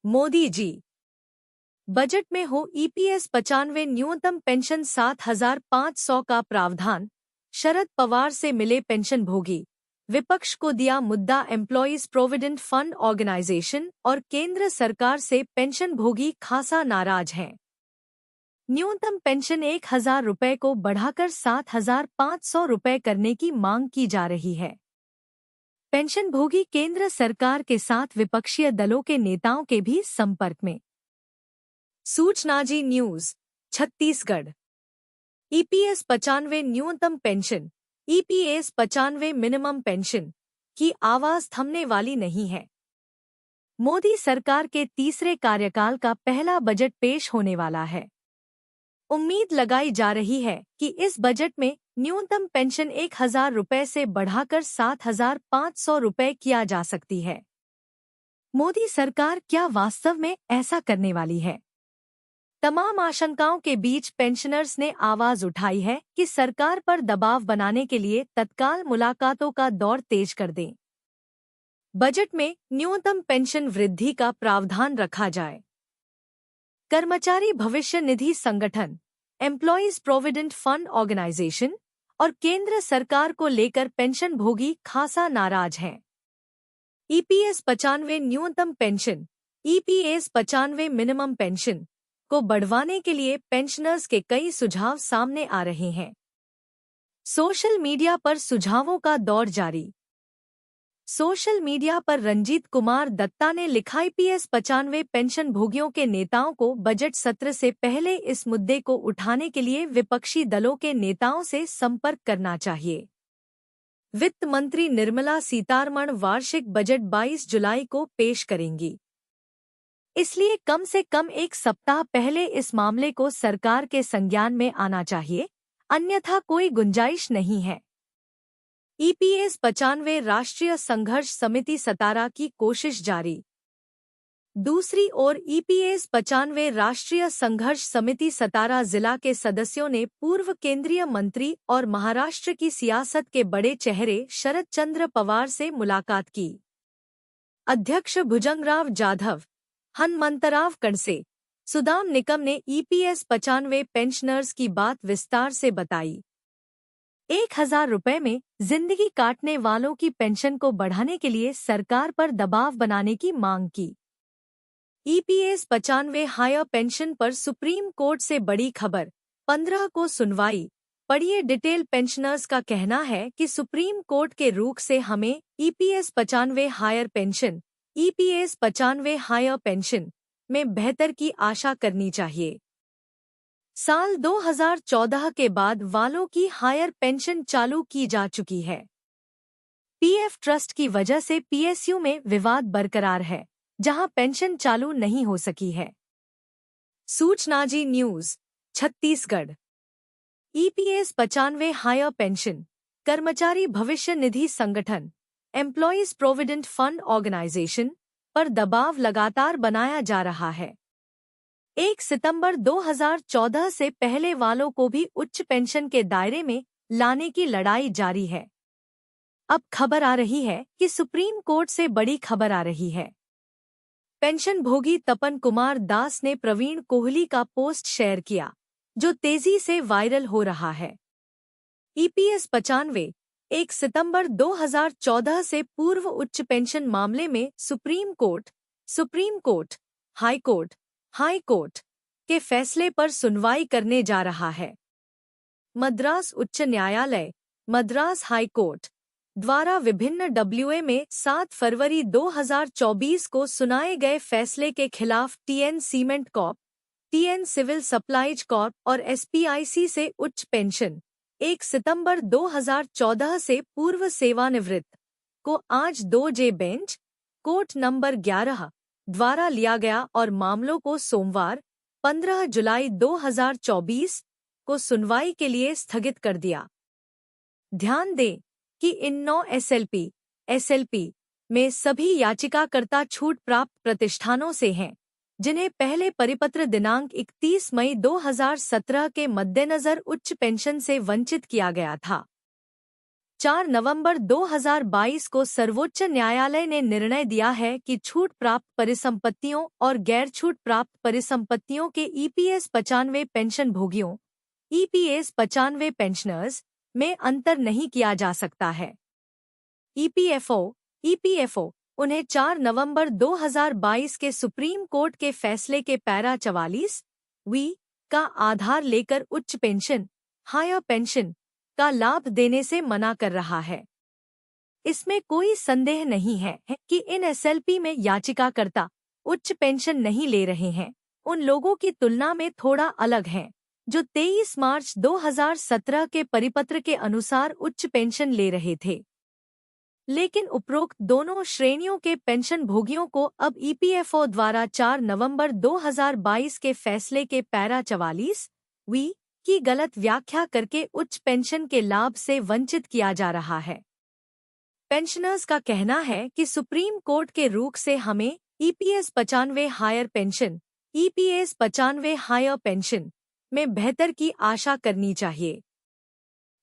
Modi ji budget में हो EPS 95 न्यूनतम पेंशन 7,500 का प्रावधान। शरद पवार से मिले पेंशन भोगी, विपक्ष को दिया मुद्दा एम्प्लॉयज प्रोविडेंट फंड ऑर्गेनाइजेशन और केंद्र सरकार से पेंशन भोगी खासा नाराज हैं। न्यूनतम पेंशन 1,000 रुपये को बढ़ाकर 7,500 रुपये करने की मांग की जा रही है। पेंशन भोगी केंद्र सरकार के साथ विपक्षीय दलों के नेताओं के भी संपर्क में। सूचना जी न्यूज छत्तीसगढ़। ईपीएस 95 न्यूनतम पेंशन, ईपीएस 95 मिनिमम पेंशन की आवाज थमने वाली नहीं है। मोदी सरकार के तीसरे कार्यकाल का पहला बजट पेश होने वाला है। उम्मीद लगाई जा रही है कि इस बजट में न्यूनतम पेंशन 1,000 रुपये से बढ़ाकर 7,500 रुपये किया जा सकती है। मोदी सरकार क्या वास्तव में ऐसा करने वाली है? तमाम आशंकाओं के बीच पेंशनर्स ने आवाज उठाई है कि सरकार पर दबाव बनाने के लिए तत्काल मुलाकातों का दौर तेज कर दें। बजट में न्यूनतम पेंशन वृद्धि का प्रावधान रखा जाए। कर्मचारी भविष्य निधि संगठन, एम्प्लॉयज प्रोविडेंट फंड ऑर्गेनाइजेशन और केंद्र सरकार को लेकर पेंशन भोगी खासा नाराज हैं। ईपीएस 95 न्यूनतम पेंशन, ईपीएस 95 मिनिमम पेंशन को बढ़वाने के लिए पेंशनर्स के कई सुझाव सामने आ रहे हैं। सोशल मीडिया पर सुझावों का दौर जारी। सोशल मीडिया पर रंजीत कुमार दत्ता ने लिखा, ईपीएस 95 पेंशन भोगियों के नेताओं को बजट सत्र से पहले इस मुद्दे को उठाने के लिए विपक्षी दलों के नेताओं से संपर्क करना चाहिए। वित्त मंत्री निर्मला सीतारमण वार्षिक बजट 22 जुलाई को पेश करेंगी, इसलिए कम से कम एक सप्ताह पहले इस मामले को सरकार के संज्ञान में आना चाहिए, अन्यथा कोई गुंजाइश नहीं है। ईपीएस 95 राष्ट्रीय संघर्ष समिति सतारा की कोशिश जारी। दूसरी ओर ईपीएस 95 राष्ट्रीय संघर्ष समिति सतारा जिला के सदस्यों ने पूर्व केंद्रीय मंत्री और महाराष्ट्र की सियासत के बड़े चेहरे शरद चंद्र पवार से मुलाकात की। अध्यक्ष भुजंगराव जाधव, हनुमंतराव कणसे, सुदाम निकम ने ईपीएस 95 पेंशनर्स की बात विस्तार से बताई। 1,000 रुपये में जिंदगी काटने वालों की पेंशन को बढ़ाने के लिए सरकार पर दबाव बनाने की मांग की। ईपीएस 95 हायर पेंशन पर सुप्रीम कोर्ट से बड़ी खबर, 15 को सुनवाई। पढ़िए डिटेल। पेंशनर्स का कहना है कि सुप्रीम कोर्ट के रुख से हमें EPS 95 higher pension, EPS 95 higher pension में बेहतर की आशा करनी चाहिए। साल 2014 के बाद वालों की हायर पेंशन चालू की जा चुकी है। पीएफ ट्रस्ट की वजह से पीएसयू में विवाद बरकरार है, जहां पेंशन चालू नहीं हो सकी है। सूचना Zee News Chhattisgarh. EPS 95 higher pension, कर्मचारी भविष्य निधि संगठन, एम्प्लॉयज प्रोविडेंट फंड ऑर्गेनाइजेशन पर दबाव लगातार बनाया जा रहा है। 1 सितंबर 2014 से पहले वालों को भी उच्च पेंशन के दायरे में लाने की लड़ाई जारी है। अब खबर आ रही है कि सुप्रीम कोर्ट से बड़ी खबर आ रही है। पेंशन भोगी तपन कुमार दास ने प्रवीण कोहली का पोस्ट शेयर किया, जो तेजी से वायरल हो रहा है। ईपीएस 95 1 सितंबर 2014 से पूर्व उच्च पेंशन मामले में सुप्रीम कोर्ट, हाई कोर्ट के फैसले पर सुनवाई करने जा रहा है। मद्रास उच्च न्यायालय, मद्रास हाई कोर्ट द्वारा विभिन्न डब्ल्यूए में 7 फरवरी 2024 को सुनाए गए फैसले के खिलाफ TN cement corp, TN civil supplies corp और एसपीआईसी से उच्च पेंशन 1 सितंबर 2014 से पूर्व सेवानिवृत्त को आज 2J बेंच, कोर्ट नंबर 11 द्वारा लिया गया और मामलों को सोमवार 15 जुलाई 2024 को सुनवाई के लिए स्थगित कर दिया। ध्यान दें कि इन 9 एसएलपी में सभी याचिकाकर्ता छूट प्राप्त प्रतिष्ठानों से हैं, जिन्हें पहले परिपत्र दिनांक 31 मई 2017 के मद्देनजर उच्च पेंशन से वंचित किया गया था। 4 नवंबर 2022 को सर्वोच्च न्यायालय ने निर्णय दिया है कि छूट प्राप्त परिसंपत्तियों और गैर छूट प्राप्त परिसंपत्तियों के ईपीएस 95 पेंशन भोगियों ईपीएस 95 पेंशनर्स में अंतर नहीं किया जा सकता है। ईपीएफओ उन्हें 4 नवंबर 2022 के सुप्रीम कोर्ट के फैसले के पैरा 44 वी का आधार लेकर उच्च पेंशन हायर पेंशन का लाभ देने से मना कर रहा है। इसमें कोई संदेह नहीं है कि इन एसएलपी में याचिकाकर्ता उच्च पेंशन नहीं ले रहे हैं, उन लोगों की तुलना में थोड़ा अलग हैं, जो 23 मार्च 2017 के परिपत्र के अनुसार उच्च पेंशन ले रहे थे। लेकिन उपरोक्त दोनों श्रेणियों के पेंशन भोगियों को अब ईपीएफओ द्वारा 4 नवंबर 2022 के फैसले के पैरा 44 वी की गलत व्याख्या करके उच्च पेंशन के लाभ से वंचित किया जा रहा है। पेंशनर्स का कहना है कि सुप्रीम कोर्ट के रुख से हमें EPS 95 higher pension EPS 95 higher pension में बेहतर की आशा करनी चाहिए।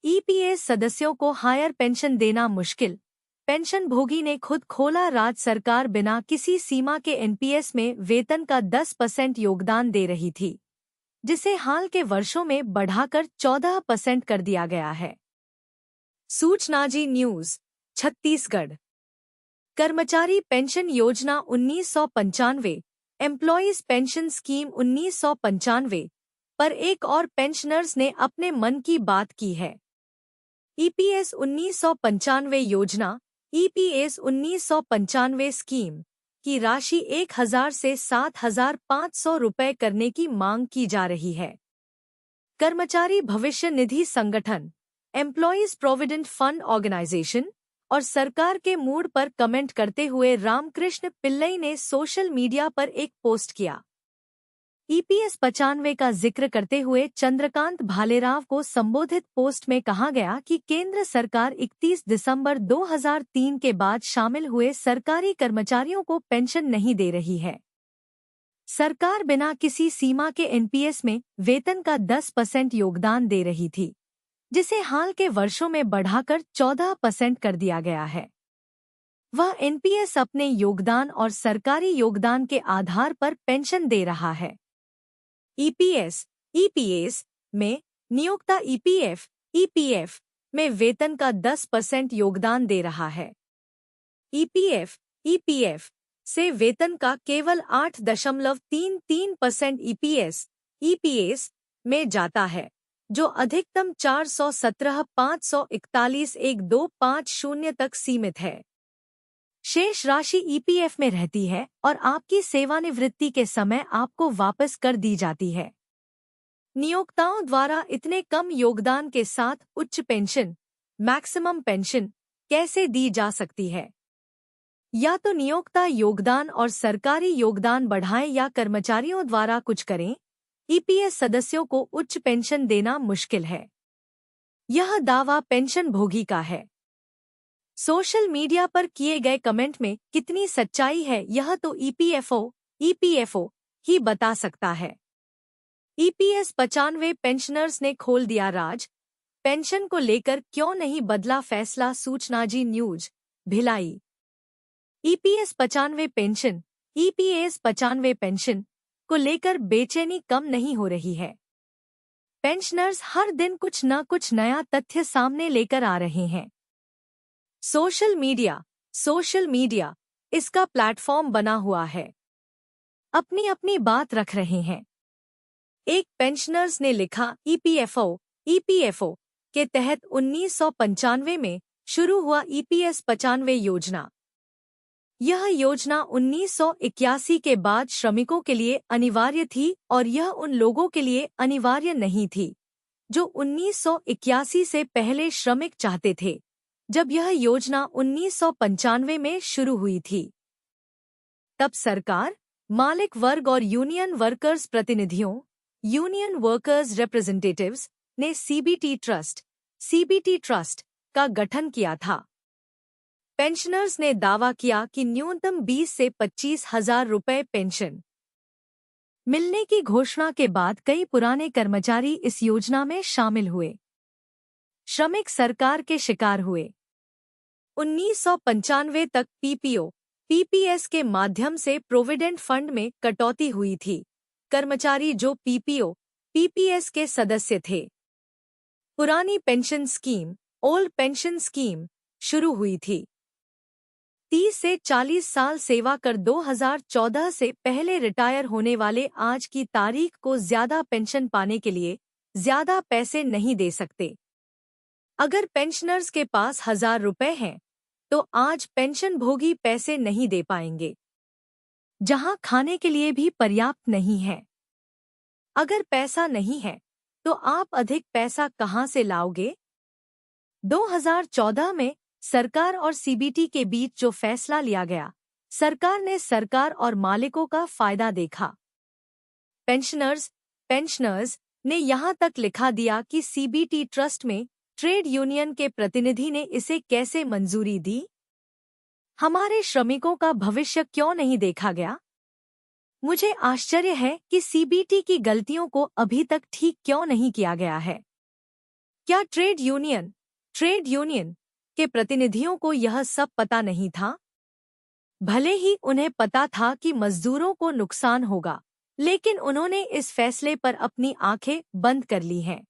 ईपीएस सदस्यों को हायर पेंशन देना मुश्किल। पेंशन भोगी ने खुद खोला राज सरकार बिना किसी सीमा के एनपीएस में वेतन का 10% योगदान दे रही थी, जिसे हाल के वर्षों में बढ़ाकर 14% कर दिया गया है। सूचना जी न्यूज छत्तीसगढ़। कर्मचारी पेंशन योजना 1995 एम्प्लॉयज पेंशन स्कीम 1995 पर एक और पेंशनर्स ने अपने मन की बात की है। ईपीएस 1995 योजना ईपीएस 1995 स्कीम की राशि 1000 से 7500 रुपये करने की मांग की जा रही है। कर्मचारी भविष्य निधि संगठन एम्प्लॉयज प्रोविडेंट फंड ऑर्गेनाइजेशन और सरकार के मूड पर कमेंट करते हुए रामकृष्ण पिल्लई ने सोशल मीडिया पर एक पोस्ट किया। ईपीएस 95 का जिक्र करते हुए चंद्रकांत भालेराव को संबोधित पोस्ट में कहा गया कि केंद्र सरकार 31 दिसंबर 2003 के बाद शामिल हुए सरकारी कर्मचारियों को पेंशन नहीं दे रही है। सरकार बिना किसी सीमा के एनपीएस में वेतन का 10% योगदान दे रही थी, जिसे हाल के वर्षों में बढ़ाकर 14% कर दिया गया है। वह एनपीएस अपने योगदान और सरकारी योगदान के आधार पर पेंशन दे रहा है। ईपीएस में नियोक्ता ईपीएफ में वेतन का 10% योगदान दे रहा है। ईपीएफ से वेतन का केवल 8.33% ईपीएस में जाता है, जो अधिकतम 417,541,1250 तक सीमित है। शेष राशि ईपीएफ में रहती है और आपकी सेवानिवृत्ति के समय आपको वापस कर दी जाती है। नियोक्ताओं द्वारा इतने कम योगदान के साथ उच्च पेंशन मैक्सिमम पेंशन कैसे दी जा सकती है? या तो नियोक्ता योगदान और सरकारी योगदान बढ़ाएं या कर्मचारियों द्वारा कुछ करें। ईपीएस सदस्यों को उच्च पेंशन देना मुश्किल है। यह दावा पेंशन भोगी का है। सोशल मीडिया पर किए गए कमेंट में कितनी सच्चाई है, यह तो ईपीएफओ ही बता सकता है। ईपीएस 95 पेंशनर्स ने खोल दिया राज, पेंशन को लेकर क्यों नहीं बदला फैसला। सूचना Zee news Bhilai. EPS 95 pension को लेकर बेचैनी कम नहीं हो रही है। पेंशनर्स हर दिन कुछ न कुछ नया तथ्य सामने लेकर आ रहे हैं। सोशल मीडिया इसका प्लेटफॉर्म बना हुआ है, अपनी अपनी बात रख रहे हैं। एक पेंशनर्स ने लिखा, ईपीएफओ के तहत 1995 में शुरू हुआ ईपीएस 95 योजना। यह योजना 1981 के बाद श्रमिकों के लिए अनिवार्य थी और यह उन लोगों के लिए अनिवार्य नहीं थी जो 1981 से पहले श्रमिक चाहते थे, जब यह योजना 1995 में शुरू हुई थी। तब सरकार, मालिक वर्ग और यूनियन वर्कर्स प्रतिनिधियों यूनियन वर्कर्स रिप्रेजेंटेटिव्स ने सीबीटी ट्रस्ट का गठन किया था। पेंशनर्स ने दावा किया कि न्यूनतम 20 से 25,000 रुपये पेंशन मिलने की घोषणा के बाद कई पुराने कर्मचारी इस योजना में शामिल हुए। श्रमिक सरकार के शिकार हुए। 1995 तक पीपीओ, पीपीएस के माध्यम से प्रोविडेंट फंड में कटौती हुई थी। कर्मचारी जो पीपीओ, पीपीएस के सदस्य थे। पुरानी pension scheme, old pension scheme शुरू हुई थी। 30 से 40 साल सेवा कर 2014 से पहले रिटायर होने वाले आज की तारीख को ज्यादा पेंशन पाने के लिए ज्यादा पैसे नहीं दे सकते। अगर पेंशनर्स के पास 1000 रुपए हैं, तो आज पेंशन भोगी पैसे नहीं दे पाएंगे, जहां खाने के लिए भी पर्याप्त नहीं है। अगर पैसा नहीं है, तो आप अधिक पैसा कहां से लाओगे? 2014 में सरकार और सीबीटी के बीच जो फैसला लिया गया, सरकार ने सरकार और मालिकों का फायदा देखा। पेंशनर्स ने यहां तक लिखा दिया कि सीबीटी ट्रस्ट में ट्रेड यूनियन के प्रतिनिधि ने इसे कैसे मंजूरी दी। हमारे श्रमिकों का भविष्य क्यों नहीं देखा गया? मुझे आश्चर्य है कि सीबीटी की गलतियों को अभी तक ठीक क्यों नहीं किया गया है। क्या ट्रेड यूनियन के प्रतिनिधियों को यह सब पता नहीं था? भले ही उन्हें पता था कि मजदूरों को नुकसान होगा, लेकिन उन्होंने इस फैसले पर अपनी आंखें बंद कर ली हैं।